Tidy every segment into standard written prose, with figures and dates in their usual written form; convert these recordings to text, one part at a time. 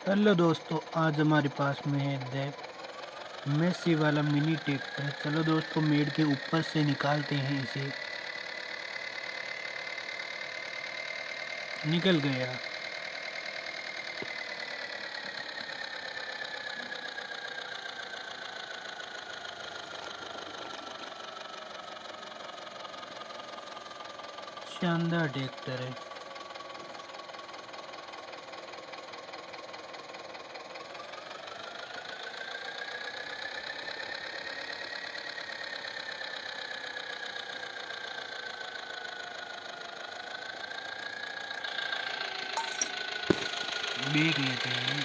Hello दोस्तों, आज हमारे पास में है मेसी वाला मिनी ट्रैक्टर। चलो दोस्तों, मेड़ के ऊपर से निकालते हैं इसे। निकल गया। शानदार ट्रैक्टर है। देख लेते हैं।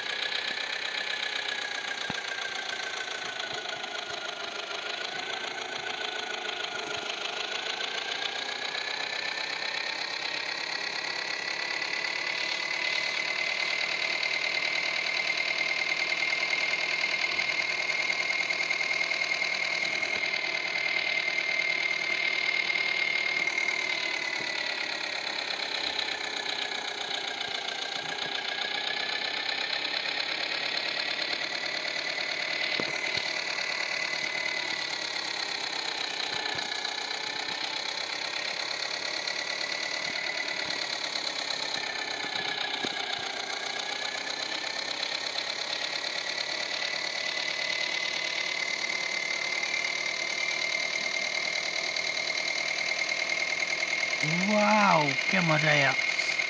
वाह, क्या मजा आया।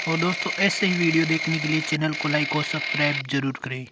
और दोस्तों, ऐसे ही वीडियो देखने के लिए चैनल को लाइक और सब्सक्राइब जरूर करें।